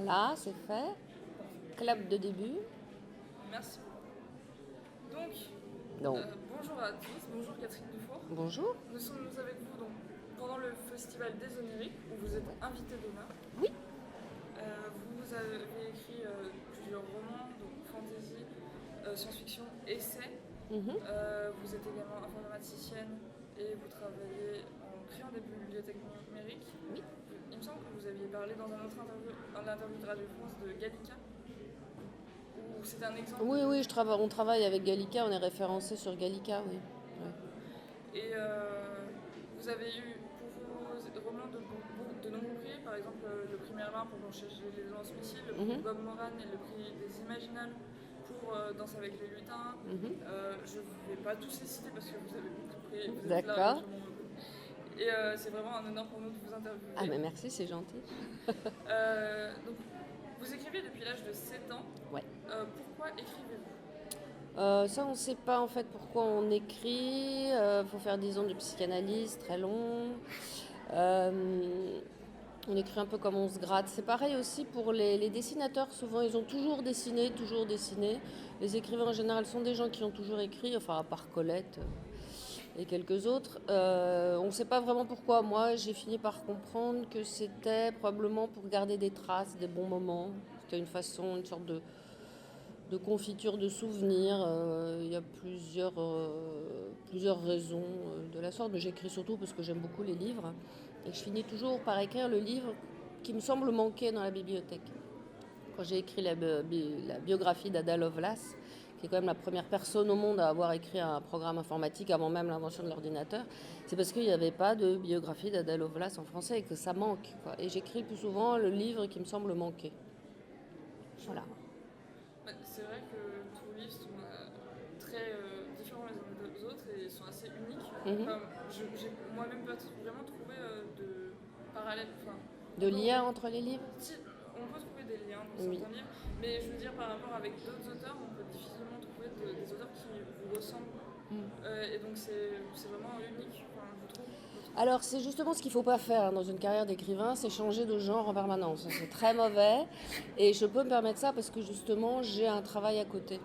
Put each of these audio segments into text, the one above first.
Voilà, c'est fait. Clap de début. Merci. Donc, Donc, bonjour à tous, bonjour Catherine Dufour. bonjour. Nous sommes avec vous donc, pendant le festival des Oniriques où vous êtes invité d'honneur. Oui. Vous avez écrit plusieurs romans, donc fantasy, science-fiction, essais. Mhm. Vous êtes également informaticienne et vous travaillez en créant des bibliothèques numériques. Oui. Il me semble que vous aviez parlé dans un autre interview, dans l'interview de Radio France de Gallica. Où c'était un exemple. Oui, oui, on travaille avec Gallica, on est référencé sur Gallica, oui. Ouais. Et vous avez eu pour vos romans de nombreux prix, par exemple le prix Merlin pour Blanche et les Lances Missiles, le prix Bob Moran et le prix des Imaginales pour Danse avec les lutins. Je ne vais pas tous les citer parce que vous avez beaucoup de prix. Vous êtes là, D'accord. tout le monde. Et c'est vraiment un honneur pour nous de vous interviewer. Ah, mais merci, c'est gentil. Donc, vous écrivez depuis l'âge de 7 ans. Ouais. Pourquoi écrivez-vous ? Ça, on ne sait pas en fait pourquoi on écrit. Faut faire 10 ans de psychanalyse, très long. On écrit un peu comme on se gratte. C'est pareil aussi pour les dessinateurs. Souvent, ils ont toujours dessiné, toujours dessiné. Les écrivains en général sont des gens qui ont toujours écrit, enfin à part Colette et quelques autres. On ne sait pas vraiment pourquoi. Moi, j'ai fini par comprendre que c'était probablement pour garder des traces, des bons moments. C'était une façon, une sorte de confiture de souvenirs. Il y a plusieurs raisons de la sorte, mais j'écris surtout parce que j'aime beaucoup les livres. Et je finis toujours par écrire le livre qui me semble manquer dans la bibliothèque. Quand j'ai écrit la biographie d'Ada Lovelace, qui est quand même la première personne au monde à avoir écrit un programme informatique avant même l'invention de l'ordinateur, c'est parce qu'il n'y avait pas de biographie d'Ada Lovelace en français et que ça manque, quoi. Et j'écris plus souvent le livre qui me semble manquer. Voilà. C'est vrai que tous les livres sont très différents les uns des autres et sont assez uniques. Enfin, j'ai moi-même pas vraiment trouvé de parallèle. Enfin, De lien entre les livres ? si, on peut trouver des liens dans certains livres, mais je veux dire par rapport avec d'autres auteurs, on peut difficilement trouver des auteurs qui vous ressemblent. Et donc c'est vraiment unique, enfin, je trouve. Alors c'est justement ce qu'il ne faut pas faire dans une carrière d'écrivain, c'est changer de genre en permanence. C'est très mauvais et je peux me permettre ça parce que justement j'ai un travail à côté.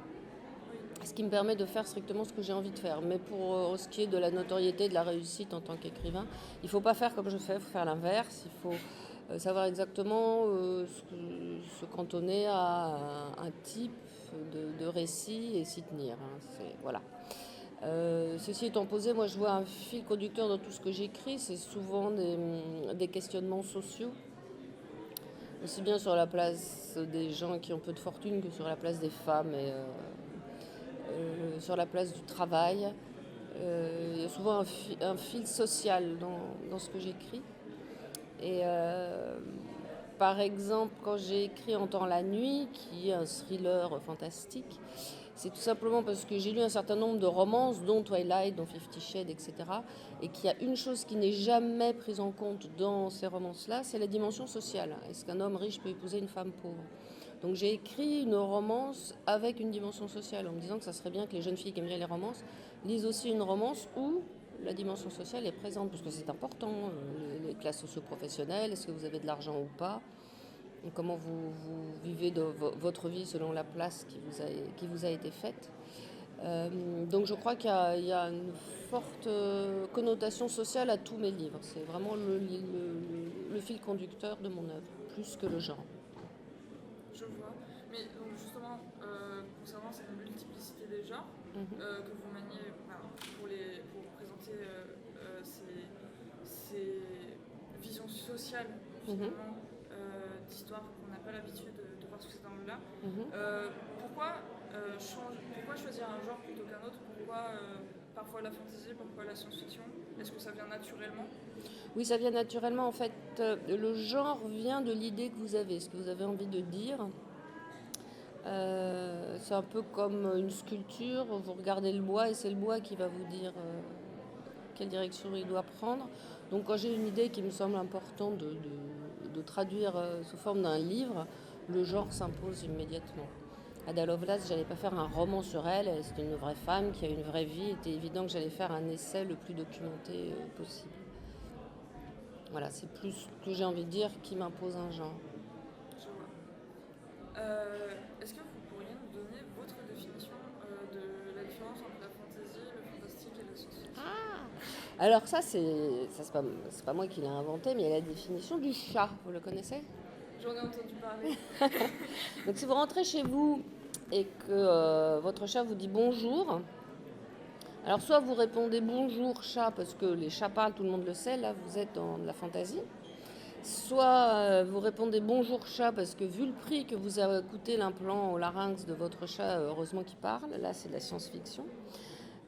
Ce qui me permet de faire strictement ce que j'ai envie de faire. Mais pour ce qui est de la notoriété, de la réussite en tant qu'écrivain, il ne faut pas faire comme je fais, il faut faire l'inverse. Il faut savoir exactement se cantonner à un type de récit et s'y tenir. Voilà. Ceci étant posé, moi je vois un fil conducteur dans tout ce que j'écris, c'est souvent des questionnements sociaux, aussi bien sur la place des gens qui ont peu de fortune que sur la place des femmes et sur la place du travail. Il y a souvent un fil social dans ce que j'écris. Et par exemple, quand j'ai écrit Entends la nuit, qui est un thriller fantastique, c'est tout simplement parce que j'ai lu un certain nombre de romances, dont Twilight, dont Fifty Shades, etc. Et qu'il y a une chose qui n'est jamais prise en compte dans ces romances-là, c'est la dimension sociale. Est-ce qu'un homme riche peut épouser une femme pauvre ? Donc j'ai écrit une romance avec une dimension sociale, en me disant que ça serait bien que les jeunes filles qui aiment bien les romances lisent aussi une romance où la dimension sociale est présente, parce que c'est important, les classes socio-professionnelles, est-ce que vous avez de l'argent ou pas ? Et comment vous vivez votre vie selon la place qui vous a été faite. Donc je crois qu'il y a une forte connotation sociale à tous mes livres. C'est vraiment le fil conducteur de mon œuvre, plus que le genre. Je vois. Mais donc justement, concernant cette multiplicité des genres que vous maniez pour présenter ces visions sociales, finalement, d'histoires qu'on n'a pas l'habitude de voir sous cet angle-là, pourquoi choisir un genre plutôt qu'un autre ? Pourquoi parfois la fantasy, pourquoi la science-fiction ? Est-ce que ça vient naturellement ? Oui, ça vient naturellement. En fait, le genre vient de l'idée que vous avez, ce que vous avez envie de dire. C'est un peu comme une sculpture. Vous regardez le bois et c'est le bois qui va vous dire quelle direction il doit prendre. Donc quand j'ai une idée qui me semble important de traduire sous forme d'un livre, le genre s'impose immédiatement. Ada Lovelace, j'allais pas faire un roman sur elle, c'était une vraie femme qui a une vraie vie, il était évident que j'allais faire un essai le plus documenté possible. Voilà, c'est plus ce que j'ai envie de dire qui m'impose un genre. Je vois. Alors c'est pas moi qui l'ai inventé, mais il y a la définition du chat. Vous le connaissez? J'en ai entendu parler. Donc si vous rentrez chez vous et que votre chat vous dit bonjour, alors soit vous répondez bonjour chat parce que les chats parlent, tout le monde le sait, là vous êtes dans de la fantaisie. Soit vous répondez bonjour chat parce que vu le prix que vous a coûté l'implant au larynx de votre chat, heureusement qu'il parle, là c'est de la science-fiction.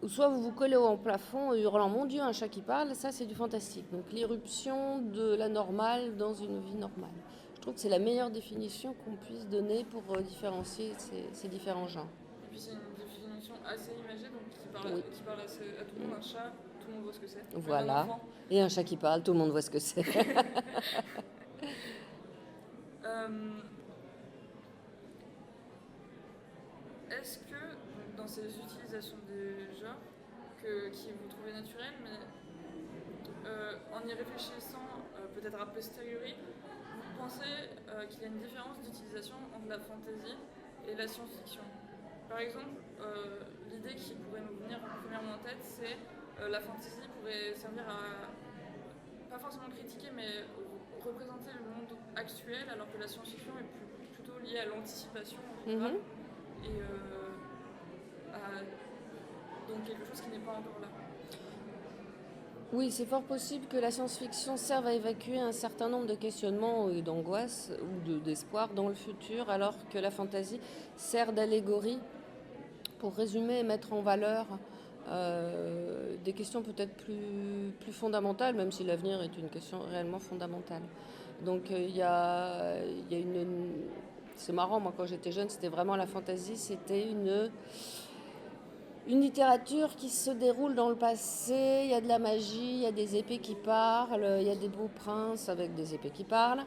Ou soit vous vous collez au plafond en hurlant mon Dieu un chat qui parle, ça c'est du fantastique. Donc l'irruption de la normale dans une vie normale. Je trouve que c'est la meilleure définition qu'on puisse donner pour différencier ces différents genres. Et puis c'est une définition assez imagée, donc Oui. qui parle à tout le monde. Un chat, tout le monde voit ce que c'est. Même un Voilà. enfant. Et un chat qui parle, tout le monde voit ce que c'est. Est-ce que dans ces utilisations des genres qui vous trouvez naturelles, mais en y réfléchissant peut-être a posteriori, vous pensez qu'il y a une différence d'utilisation entre la fantasy et la science-fiction? Par exemple, l'idée qui pourrait nous venir premièrement en tête, c'est la fantasy pourrait servir à, pas forcément critiquer, mais représenter le monde actuel, alors que la science-fiction est plutôt liée à l'anticipation en général, et donc quelque chose qui n'est pas encore là. Oui, c'est fort possible que la science-fiction serve à évacuer un certain nombre de questionnements et d'angoisses ou d'espoir dans le futur, alors que la fantasy sert d'allégorie pour résumer et mettre en valeur des questions peut-être plus fondamentales, même si l'avenir est une question réellement fondamentale. Donc il y a une... C'est marrant, moi quand j'étais jeune, c'était vraiment la fantasy, c'était une littérature qui se déroule dans le passé, il y a de la magie, il y a des épées qui parlent, il y a des beaux princes avec des épées qui parlent.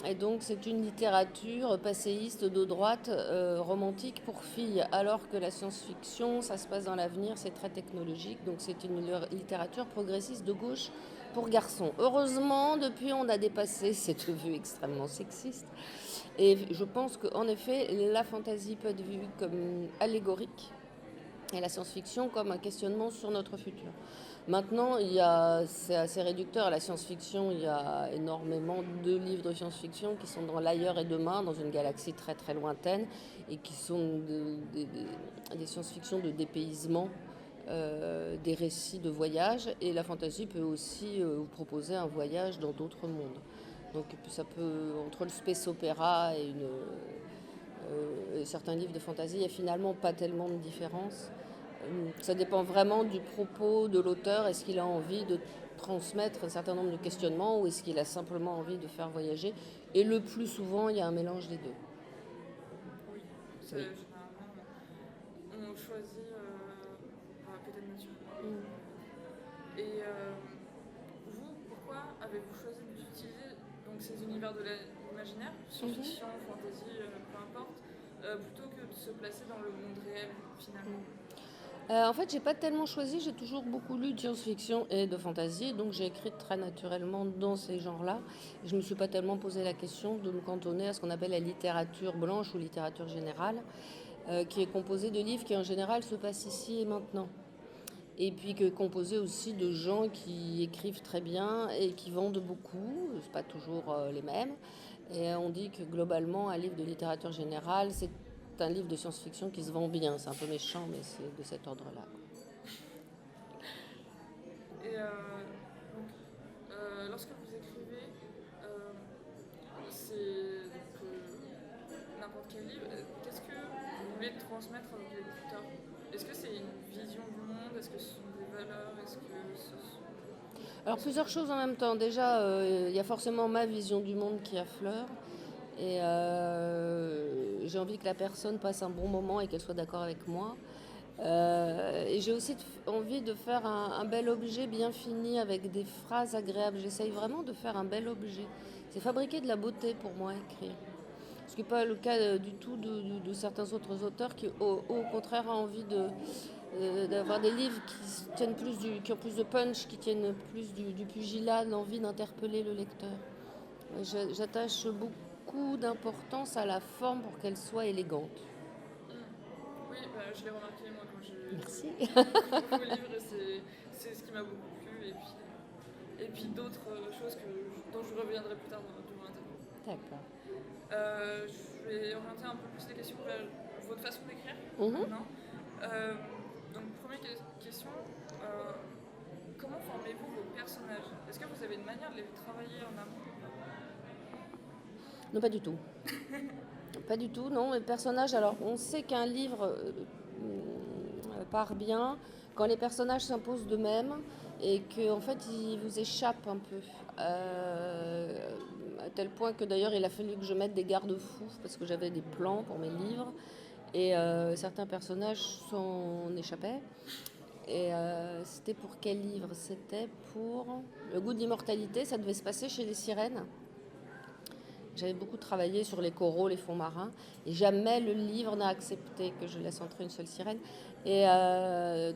Et donc c'est une littérature passéiste de droite, romantique pour filles, alors que la science-fiction, ça se passe dans l'avenir, c'est très technologique, donc c'est une littérature progressiste de gauche pour garçons. Heureusement, depuis on a dépassé cette vue extrêmement sexiste. Et je pense qu'en effet, la fantasy peut être vue comme allégorique, et la science-fiction comme un questionnement sur notre futur. Maintenant, c'est assez réducteur. La science-fiction, il y a énormément de livres de science-fiction qui sont dans l'ailleurs et demain, dans une galaxie très très lointaine, et qui sont des science-fiction de dépaysement, des récits de voyage. Et la fantasy peut aussi vous proposer un voyage dans d'autres mondes. Donc ça peut, entre le space opéra et certains livres de fantasy, il n'y a finalement pas tellement de différence. Ça dépend vraiment du propos de l'auteur. Est-ce qu'il a envie de transmettre un certain nombre de questionnements ou est-ce qu'il a simplement envie de faire voyager? Et le plus souvent, il y a un mélange des deux. Oui, c'est généralement, on choisit peut-être naturellement. Et vous, pourquoi avez-vous choisi d'utiliser donc, ces univers de l'imaginaire, science-fiction, fantasy, peu importe, plutôt que de se placer dans le monde réel finalement? En fait, j'ai pas tellement choisi, j'ai toujours beaucoup lu de science-fiction et de fantasy, donc j'ai écrit très naturellement dans ces genres-là. Je me suis pas tellement posé la question de me cantonner à ce qu'on appelle la littérature blanche ou littérature générale, qui est composée de livres qui en général se passent ici et maintenant. Et puis que composé aussi de gens qui écrivent très bien et qui vendent beaucoup, c'est pas toujours les mêmes. Et on dit que globalement, un livre de littérature générale, c'est un livre de science-fiction qui se vend bien. C'est un peu méchant, mais c'est de cet ordre-là. Et donc, lorsque vous écrivez, c'est n'importe quel livre, qu'est-ce que vous voulez transmettre avec les lecteurs? Est-ce que c'est une vision du monde? Est-ce que ce sont des valeurs? Est-ce que ce sont... Alors plusieurs choses en même temps. Déjà, il y a forcément ma vision du monde qui affleure. Et j'ai envie que la personne passe un bon moment et qu'elle soit d'accord avec moi. Et j'ai aussi envie de faire un bel objet bien fini avec des phrases agréables. J'essaye vraiment de faire un bel objet. C'est fabriquer de la beauté pour moi, écrire. Ce qui n'est pas le cas du tout de certains autres auteurs qui, au contraire, ont envie d'avoir des livres qui ont plus de punch, qui tiennent plus du pugilat, l'envie d'interpeller le lecteur. J'attache beaucoup d'importance à la forme pour qu'elle soit élégante. Oui, je l'ai remarqué moi quand j'ai Merci. lu vos livres, c'est ce qui m'a beaucoup plu et puis d'autres choses dont je reviendrai plus tard durant l'interview. D'accord. Je vais orienter un peu plus les questions vers votre façon d'écrire maintenant. Donc, première question, comment formez-vous vos personnages? Est-ce que vous avez une manière de les travailler en amont? Non, pas du tout. Pas du tout, non. Les personnages, alors on sait qu'un livre part bien quand les personnages s'imposent d'eux-mêmes et qu'en fait ils vous échappent un peu. À tel point que d'ailleurs il a fallu que je mette des garde-fous parce que j'avais des plans pour mes livres et certains personnages s'en échappaient. Et c'était pour quel livre? C'était pour Le goût de l'immortalité, ça devait se passer chez les sirènes. J'avais beaucoup travaillé sur les coraux, les fonds marins, et jamais le livre n'a accepté que je laisse entrer une seule sirène. Et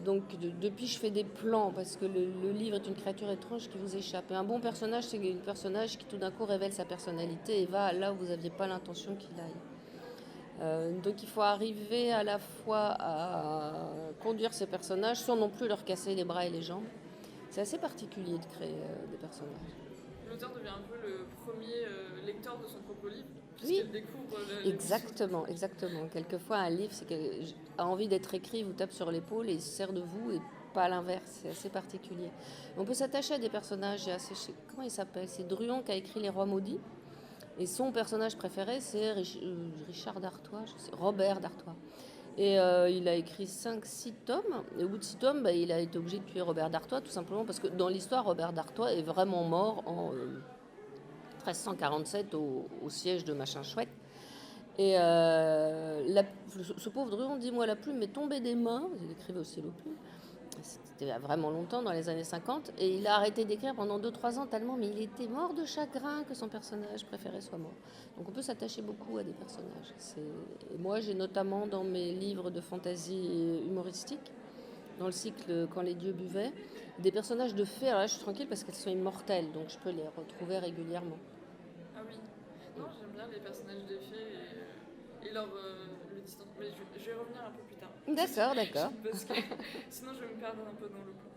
donc depuis, je fais des plans, parce que le livre est une créature étrange qui vous échappe. Et un bon personnage, c'est un personnage qui tout d'un coup révèle sa personnalité et va là où vous n'aviez pas l'intention qu'il aille. Donc il faut arriver à la fois à conduire ces personnages sans non plus leur casser les bras et les jambes. C'est assez particulier de créer des personnages. L'auteur devient un peu le premier lecteur de son propre livre, puisqu'il découvre... Exactement. Quelquefois, un livre, c'est a envie d'être écrit, vous tape sur l'épaule et il se sert de vous et pas l'inverse. C'est assez particulier. On peut s'attacher à des personnages comment il s'appelle? C'est Druon qui a écrit Les Rois Maudits. Et son personnage préféré, c'est Richard d'Artois, Robert d'Artois. Et il a écrit 5-6 tomes. Et au bout de 6 tomes, il a été obligé de tuer Robert d'Artois, tout simplement parce que dans l'histoire, Robert d'Artois est vraiment mort en 1347 au siège de Machin Chouette. Et ce pauvre Druon dit, moi, la plume m'est tombée des mains. Il écrivait aussi le plume. C'était il y a vraiment longtemps, dans les années 50. Et il a arrêté d'écrire pendant 2-3 ans tellement, mais il était mort de chagrin que son personnage préféré soit mort. Donc on peut s'attacher beaucoup à des personnages. Et moi, j'ai notamment dans mes livres de fantasy humoristique, dans le cycle Quand les dieux buvaient, des personnages de fées. Alors là, je suis tranquille parce qu'elles sont immortelles, donc je peux les retrouver régulièrement. Ah oui. Non, j'aime bien les personnages des fées et leur le distance. Mais je vais revenir un peu plus tard. D'accord. Parce que sinon, je vais me perdre un peu dans le plan.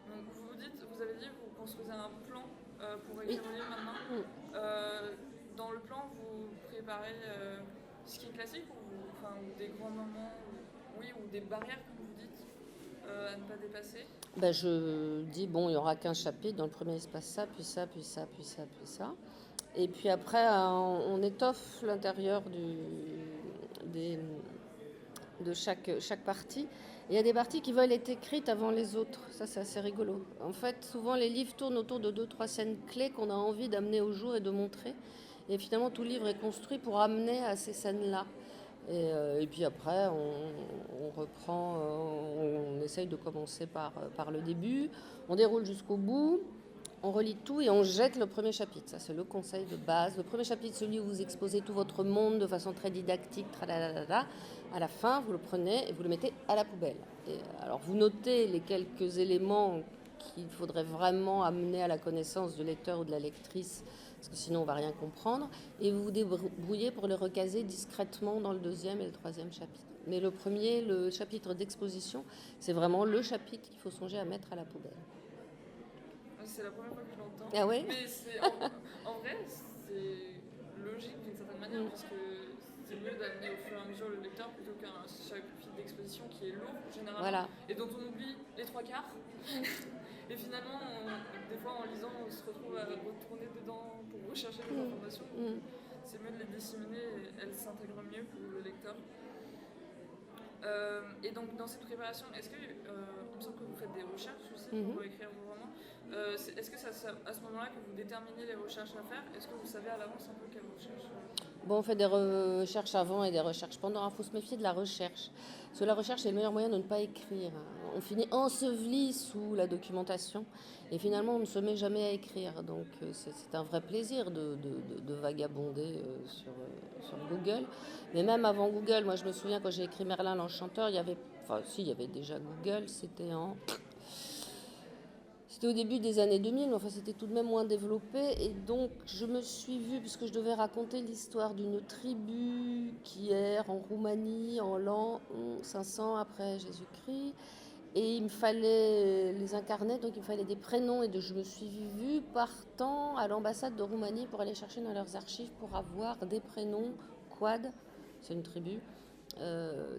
Donc, vous avez dit, vous construisez un plan pour écrire le livre maintenant. Dans le plan, vous préparez ce qui est classique ou des grands moments, ou des barrières, comme vous dites, à ne pas dépasser. Je dis, il n'y aura qu'un chapitre. Dans le premier, il se passe ça, puis ça, puis ça, puis ça, puis ça. Et puis après, on étoffe l'intérieur de chaque partie. Et il y a des parties qui veulent être écrites avant les autres. Ça, c'est assez rigolo. En fait, souvent, les livres tournent autour de 2-3 scènes clés qu'on a envie d'amener au jour et de montrer. Et finalement, tout le livre est construit pour amener à ces scènes-là. Et puis après, on reprend, on essaye de commencer par le début. On déroule jusqu'au bout. On relit tout et on jette le premier chapitre. Ça, c'est le conseil de base. Le premier chapitre, celui où vous exposez tout votre monde de façon très didactique. À la fin, vous le prenez et vous le mettez à la poubelle. Et alors, vous notez les quelques éléments qu'il faudrait vraiment amener à la connaissance du lecteur ou de la lectrice, parce que sinon, on ne va rien comprendre. Et vous vous débrouillez pour les recaser discrètement dans le deuxième et le troisième chapitre. Mais le premier, le chapitre d'exposition, c'est vraiment le chapitre qu'il faut songer à mettre à la poubelle. C'est la première fois que je l'entends. Ah ouais? Mais en vrai, c'est logique d'une certaine manière, parce que c'est mieux d'amener au fur et à mesure le lecteur plutôt qu'un chapitre d'exposition qui est lourd, généralement, et dont on oublie les 3/4. Et finalement, des fois, en lisant, on se retrouve à retourner dedans pour rechercher des informations. C'est mieux de les disséminer et elles s'intègrent mieux pour le lecteur. Et donc, dans cette préparation, est-ce que, il me semble que vous faites des recherches aussi pour écrire vos romans? Est-ce que c'est à ce moment-là que vous déterminez les recherches à faire? Est-ce que vous savez à l'avance un peu quelles recherches on fait des recherches avant et des recherches pendant. Il faut se méfier de la recherche. Parce que la recherche est le meilleur moyen de ne pas écrire. On finit enseveli sous la documentation. Et finalement, on ne se met jamais à écrire. Donc, c'est un vrai plaisir de vagabonder sur Google. Mais même avant Google, moi, je me souviens quand j'ai écrit Merlin l'Enchanteur, il y avait déjà Google. C'était au début des années 2000, mais enfin c'était tout de même moins développé. Et donc je me suis vue, puisque je devais raconter l'histoire d'une tribu qui erre en Roumanie en l'an 500 après Jésus-Christ. Et il me fallait les incarner, donc il me fallait des prénoms. Et je me suis vue partant à l'ambassade de Roumanie pour aller chercher dans leurs archives pour avoir des prénoms quad, c'est une tribu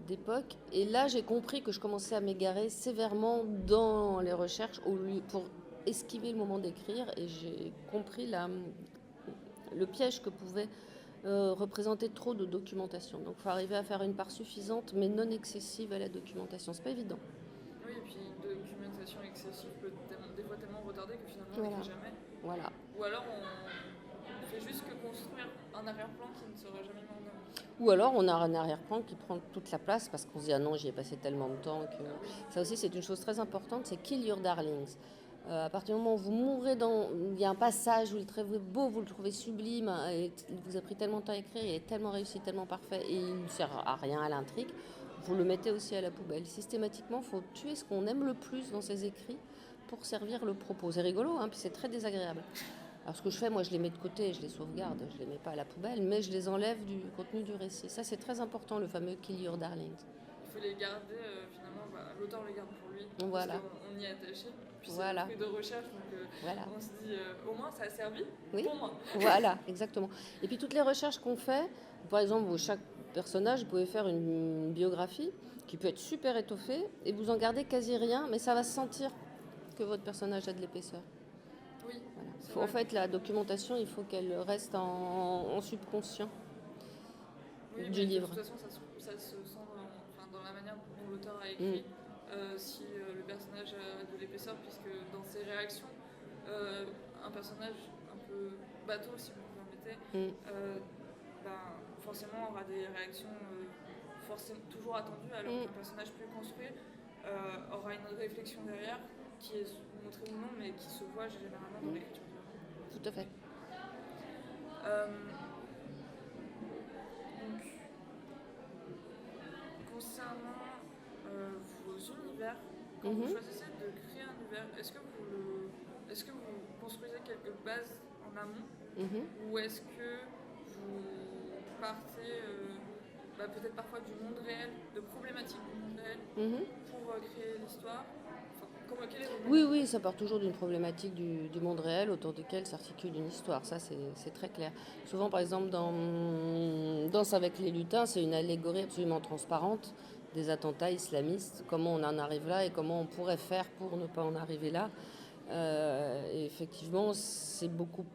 d'époque. Et là, j'ai compris que je commençais à m'égarer sévèrement dans les recherches pour esquiver le moment d'écrire. Et j'ai compris le piège que pouvait représenter trop de documentation. Donc il faut arriver à faire une part suffisante, mais non excessive à la documentation. C'est pas évident. Oui, et puis une documentation excessive peut des fois tellement retarder que finalement on Voilà. n'écrit jamais. Voilà. Ou alors on fait juste que construire un arrière-plan qui ne sera jamais mis en œuvre. Ou alors on a un arrière-plan qui prend toute la place parce qu'on se dit ah non, j'y ai passé tellement de temps que. Ça aussi, c'est une chose très importante, c'est kill your darlings. À partir du moment où vous mourrez il y a un passage, vous le trouvez beau, vous le trouvez sublime, et il vous a pris tellement de temps à écrire, il est tellement réussi, tellement parfait, et il ne sert à rien à l'intrigue, vous le mettez aussi à la poubelle. Systématiquement, il faut tuer ce qu'on aime le plus dans ses écrits pour servir le propos. C'est rigolo, hein, puis c'est très désagréable. Alors ce que je fais, moi je les mets de côté, je les sauvegarde, je les mets pas à la poubelle, mais je les enlève du contenu du récit. Ça c'est très important, le fameux kill your darlings. Il faut les garder, finalement, l'auteur les garde pour lui, voilà. Parce qu'on y est attaché. Puis c'est voilà. un fruit de recherche, donc voilà. On se dit au moins ça a servi pour moi. Voilà, exactement. Et puis toutes les recherches qu'on fait, par exemple, chaque personnage, vous pouvez faire une biographie qui peut être super étoffée et vous en gardez quasi rien, mais ça va se sentir que votre personnage a de l'épaisseur. Oui. Voilà. En fait, la documentation, il faut qu'elle reste en subconscient du livre. De toute façon, ça se sent dans la manière dont l'auteur a écrit. Si le personnage a de l'épaisseur, puisque dans ses réactions, un personnage un peu bateau, si vous me permettez, forcément aura des réactions toujours attendues, alors qu'un personnage plus construit aura une réflexion derrière qui est montrée ou non, mais qui se voit généralement dans l'écriture. Tout à fait. Donc, concernant vos univers, quand vous choisissez de créer un univers, est-ce que vous construisez quelques bases en amont ou est-ce que vous partez peut-être parfois du monde réel, de problématiques du monde réel pour créer l'histoire? Oui, ça part toujours d'une problématique du monde réel autour duquel s'articule une histoire. Ça, c'est très clair. Souvent, par exemple, dans Danse avec les lutins, c'est une allégorie absolument transparente des attentats islamistes, comment on en arrive là et comment on pourrait faire pour ne pas en arriver là. Et effectivement, c'est beaucoup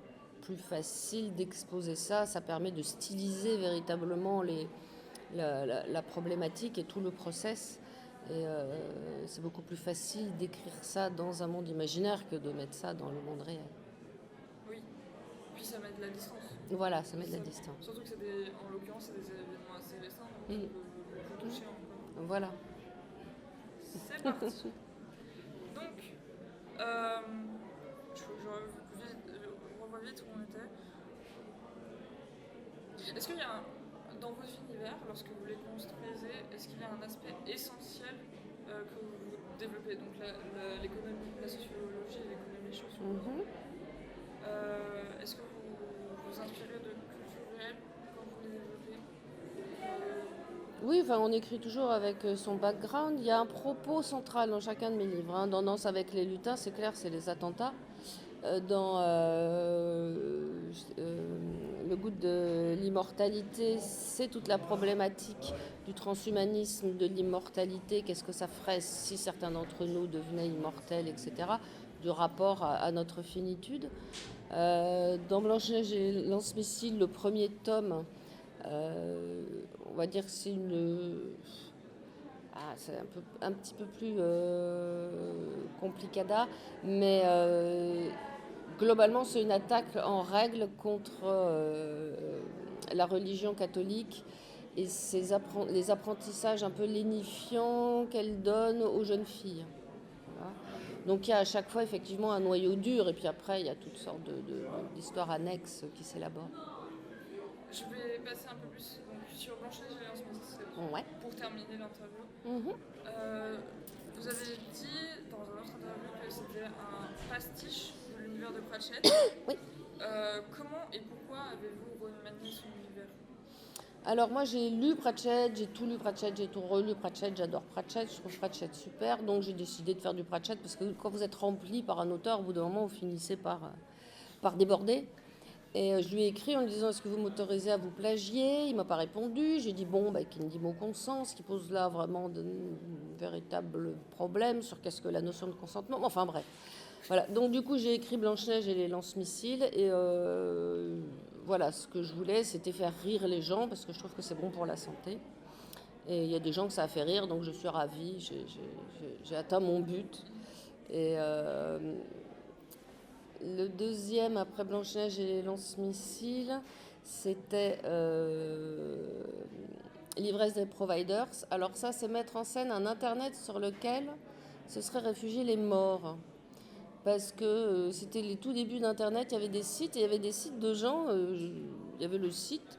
plus facile d'exposer ça. Ça permet de styliser véritablement la problématique et tout le process. Et c'est beaucoup plus facile d'écrire ça dans un monde imaginaire que de mettre ça dans le monde réel. Oui, puis ça met de la distance. Voilà, ça met de la distance. Surtout que en l'occurrence, c'est des événements assez récents, donc on peut toucher encore. Voilà. C'est parti. Donc, je revois vite où on était. Est-ce qu'il y a dans vos univers, lorsque vous les construisez, est-ce qu'il y a un aspect essentiel que vous développez? Donc l'économie, la sociologie et l'économie sociologique. Est-ce que vous vous inspirez de culture réelle quand vous les développez? Oui, on écrit toujours avec son background. Il y a un propos central dans chacun de mes livres. Dans Danse avec les lutins, c'est clair, c'est les attentats. Dans le goût de l'immortalité, c'est toute la problématique du transhumanisme, de l'immortalité, qu'est-ce que ça ferait si certains d'entre nous devenaient immortels, etc., du rapport à notre finitude. Dans Blanche-Neige et Lance-Missile, le premier tome, on va dire que c'est c'est un petit peu plus complicada, mais globalement, c'est une attaque en règle contre la religion catholique et les apprentissages un peu lénifiants qu'elle donne aux jeunes filles. Voilà. Donc il y a à chaque fois effectivement un noyau dur et puis après il y a toutes sortes d'histoires annexes qui s'élaborent. Je vais passer un peu plus sur Blanche-Neige et Lance-Missile pour terminer l'interview. Vous avez dit dans un autre interview que c'était un pastiche de l'univers de Pratchett. Oui. Comment et pourquoi avez-vous remanié son univers? Alors moi j'ai lu Pratchett, j'ai tout lu Pratchett, j'ai tout relu Pratchett, j'adore Pratchett, je trouve Pratchett super, donc j'ai décidé de faire du Pratchett parce que quand vous êtes rempli par un auteur, au bout d'un moment vous finissez par déborder. Et je lui ai écrit en lui disant est-ce que vous m'autorisez à vous plagier? Il m'a pas répondu, j'ai dit bon qu'il me dit mon consent, ce qui pose là vraiment de véritables problèmes sur qu'est-ce que la notion de consentement, enfin bref. Voilà, donc du coup j'ai écrit Blanche-Neige et les lance-missiles et voilà, ce que je voulais c'était faire rire les gens parce que je trouve que c'est bon pour la santé. Et il y a des gens que ça a fait rire, donc je suis ravie, j'ai atteint mon but. Et le deuxième après Blanche-Neige et les lance-missiles, c'était L'ivresse des providers. Alors ça, c'est mettre en scène un Internet sur lequel se seraient réfugiés les morts. Parce que c'était les tout débuts d'Internet, il y avait des sites, et il y avait des sites de gens. Il y avait le site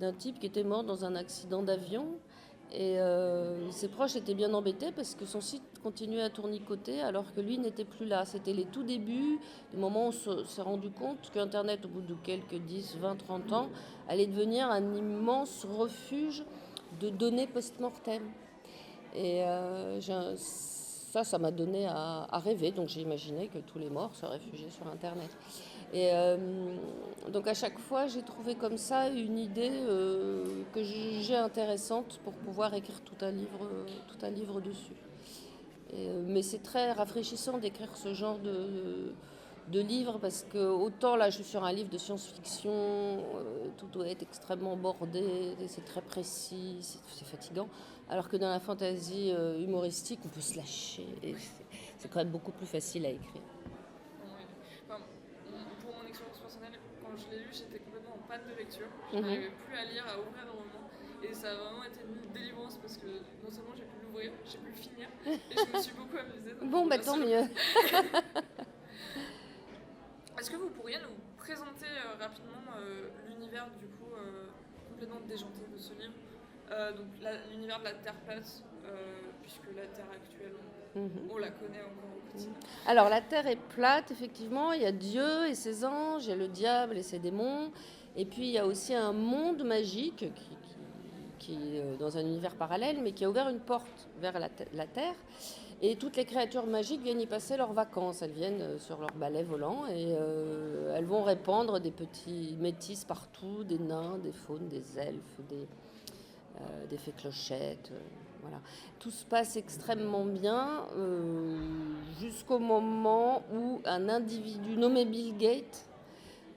d'un type qui était mort dans un accident d'avion. Et ses proches étaient bien embêtés parce que son site continuait à tournicoter alors que lui n'était plus là. C'était les tout débuts, le moment où on s'est rendu compte qu'Internet, au bout de quelques 10, 20, 30 ans, allait devenir un immense refuge de données post-mortem. Et ça m'a donné à rêver. Donc j'ai imaginé que tous les morts se réfugiaient sur Internet. Et donc à chaque fois, j'ai trouvé comme ça une idée que je jugeais intéressante pour pouvoir écrire tout un livre dessus. Et, mais c'est très rafraîchissant d'écrire ce genre de livre parce que autant là je suis sur un livre de science-fiction, tout doit être extrêmement bordé, c'est très précis, c'est fatigant, alors que dans la fantasy humoristique on peut se lâcher et c'est quand même beaucoup plus facile à écrire. Enfin, pour mon expérience personnelle, quand je l'ai lu, j'étais complètement en panne de lecture. Je n'arrivais plus à lire, à ouvrir un roman. Et ça a vraiment été une délivrance parce que non seulement j'ai pu l'ouvrir, j'ai pu le finir. Et je me suis beaucoup amusée. Bon, tant mieux. Est-ce que vous pourriez nous présenter rapidement l'univers du coup complètement déjanté de ce livre, donc l'univers de la Terre plate, puisque la Terre actuelle, on la connaît encore au quotidien. Alors la Terre est plate, effectivement, il y a Dieu et ses anges, il y a le diable et ses démons, et puis il y a aussi un monde magique qui est dans un univers parallèle, mais qui a ouvert une porte vers la Terre. Et toutes les créatures magiques viennent y passer leurs vacances. Elles viennent sur leur balai volant et elles vont répandre des petits métis partout, des nains, des faunes, des elfes, des fées clochettes. Voilà. Tout se passe extrêmement bien jusqu'au moment où un individu nommé Bill Gates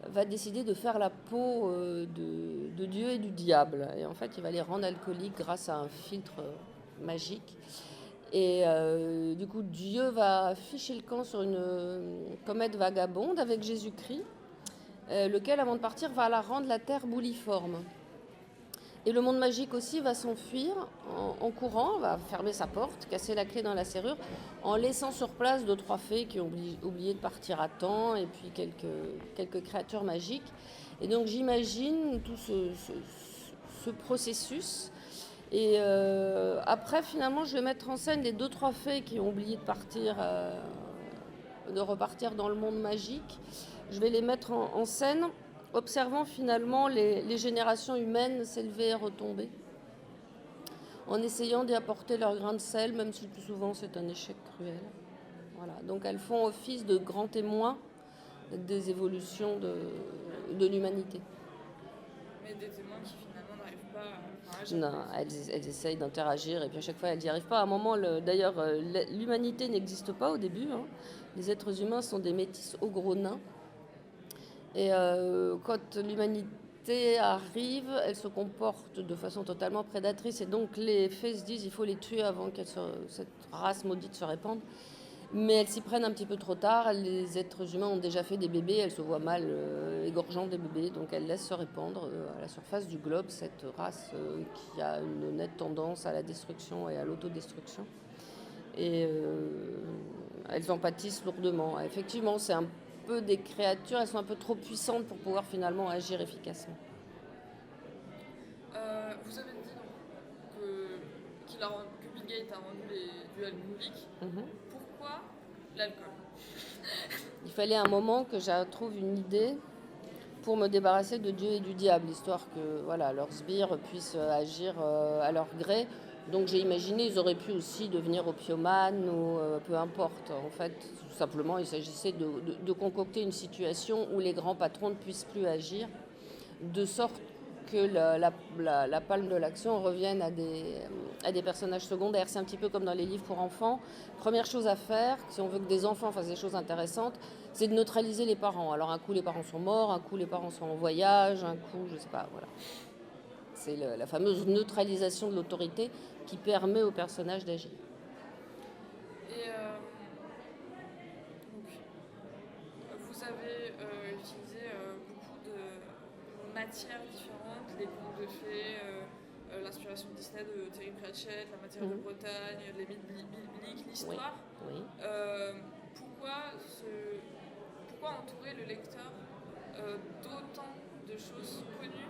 va décider de faire la peau de Dieu et du diable. Et en fait, il va les rendre alcooliques grâce à un filtre magique. Et du coup, Dieu va ficher le camp sur une comète vagabonde avec Jésus-Christ, lequel, avant de partir, va la rendre la terre bouliforme. Et le monde magique aussi va s'enfuir en courant, va fermer sa porte, casser la clé dans la serrure, en laissant sur place 2-3 fées qui ont oublié de partir à temps, et puis quelques créatures magiques. Et donc j'imagine tout ce processus. Et après, finalement, je vais mettre en scène les 2-3 fées qui ont oublié de repartir dans le monde magique. Je vais les mettre en scène, observant finalement les générations humaines s'élever et retomber, en essayant d'y apporter leur grain de sel, même si le plus souvent c'est un échec cruel. Voilà. Donc elles font office de grands témoins des évolutions de l'humanité. Mais des témoins qui finalement n'arrivent pas à... Non, elles essayent d'interagir et puis à chaque fois elles n'y arrivent pas. À un moment, d'ailleurs, l'humanité n'existe pas au début. Hein. Les êtres humains sont des métis aux gros nains. Et quand l'humanité arrive, elle se comporte de façon totalement prédatrice. Et donc les fées se disent il faut les tuer avant que cette race maudite se répande. Mais elles s'y prennent un petit peu trop tard. Les êtres humains ont déjà fait des bébés, elles se voient mal égorgeant des bébés, donc elles laissent se répandre à la surface du globe cette race qui a une nette tendance à la destruction et à l'autodestruction. Et elles en pâtissent lourdement. Effectivement, c'est un peu des créatures, elles sont un peu trop puissantes pour pouvoir finalement agir efficacement. Vous avez dit que Bill Gates a rendu les duels publics. Pourquoi l'alcool? Il fallait un moment que je trouve une idée pour me débarrasser de Dieu et du diable, histoire que voilà, leurs sbires puissent agir à leur gré. Donc j'ai imaginé, ils auraient pu aussi devenir opiomanes ou peu importe. En fait, tout simplement, il s'agissait de concocter une situation où les grands patrons ne puissent plus agir, de sorte que la palme de l'action revienne à des personnages secondaires. C'est un petit peu comme dans les livres pour enfants. Première chose à faire, si on veut que des enfants fassent des choses intéressantes, c'est de neutraliser les parents. Alors un coup les parents sont morts, un coup les parents sont en voyage, un coup, je sais pas, voilà. C'est la fameuse neutralisation de l'autorité qui permet aux personnages d'agir. Et donc, vous avez utilisé beaucoup de matières différentes, les contes de fées, l'inspiration de Disney de Terry Pratchett, la matière de Bretagne, les mythes bibliques, l'histoire. Oui. Oui. Pourquoi entourer le lecteur d'autant de choses connues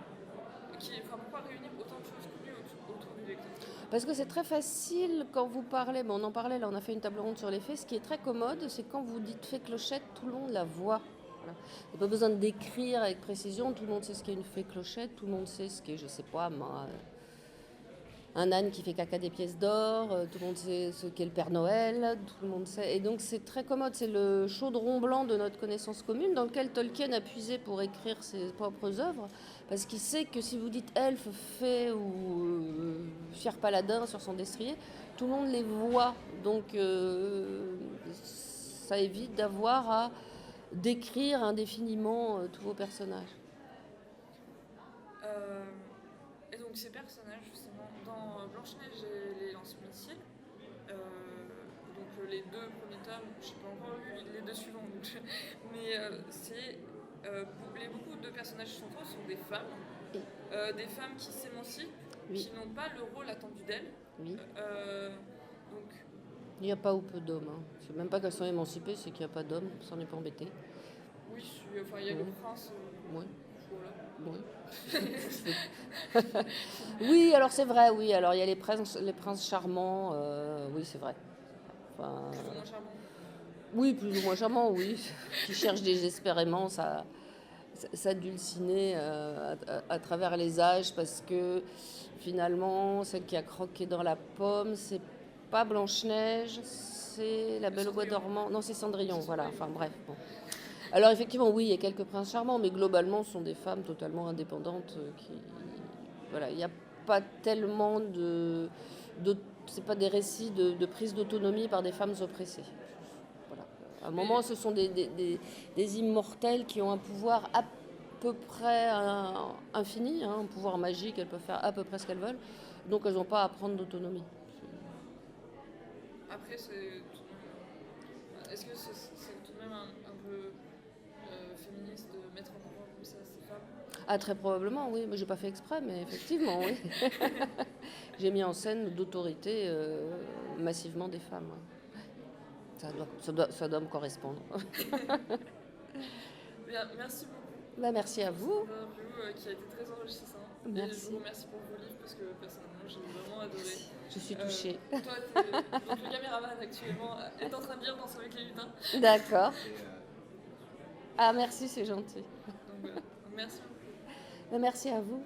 pourquoi réunir autant de choses connues autour du lecteur? Parce que c'est très facile quand vous parlez, on en parlait là, on a fait une table ronde sur les fées, ce qui est très commode, c'est quand vous dites fée clochette, tout le monde la voit. Voilà. Il n'y a pas besoin de décrire avec précision, tout le monde sait ce qu'est une fée clochette, tout le monde sait ce qu'est, je sais pas, moi, un âne qui fait caca des pièces d'or, tout le monde sait ce qu'est le Père Noël, tout le monde sait. Et donc c'est très commode, c'est le chaudron blanc de notre connaissance commune dans lequel Tolkien a puisé pour écrire ses propres œuvres, parce qu'il sait que si vous dites elfe, fée ou fier paladin sur son destrier, tout le monde les voit. Donc ça évite d'avoir à décrire indéfiniment tous vos personnages. Et donc ces personnages, justement, dans Blanche-Neige et les lance-missiles, donc les deux premiers tomes, je n'ai pas encore lu les deux suivants, mais beaucoup de personnages centraux sont des femmes qui s'émancipent, qui n'ont pas le rôle attendu d'elles. Oui. Donc, il n'y a pas ou peu d'hommes. Hein. C'est même pas qu'elles sont émancipées, c'est qu'il n'y a pas d'hommes, ça n'est pas embêté. Oui, enfin il y a le prince. Oui. Voilà. Oui. Oui, alors c'est vrai, oui. Alors il y a les princes charmants, oui, c'est vrai. Enfin, plus ou moins charmants. Oui, plus ou moins charmants, oui. Qui cherchent désespérément s'adulciner à travers les âges parce que finalement, celle qui a croqué dans la pomme, c'est pas Blanche-Neige, c'est la Belle au bois dormant. Non, c'est Cendrillon, voilà. Enfin bref. Bon. Alors effectivement, oui, il y a quelques princes charmants, mais globalement, ce sont des femmes totalement indépendantes voilà, il n'y a pas tellement c'est pas des récits de prise d'autonomie par des femmes oppressées. Voilà. À un moment, ce sont des immortelles qui ont un pouvoir à peu près infini, un pouvoir magique, elles peuvent faire à peu près ce qu'elles veulent, donc elles n'ont pas à prendre d'autonomie. Après, est-ce que c'est tout de même un peu féministe de mettre en avant comme ça ces femmes? Ah, très probablement, oui. Mais j'ai pas fait exprès, mais effectivement, oui. J'ai mis en scène d'autorité massivement des femmes. Ouais. Ça doit me correspondre. Bien, merci beaucoup. Merci à vous. C'est une interview qui a été très enrichissante. Merci. Et je vous remercie pour vos livres parce que personnellement, j'ai vraiment adoré. Je suis touchée. Toi, donc le caméraman actuellement est en train de lire Danse avec les lutins. D'accord. Ah, merci, c'est gentil. Donc voilà, merci beaucoup. Merci à vous.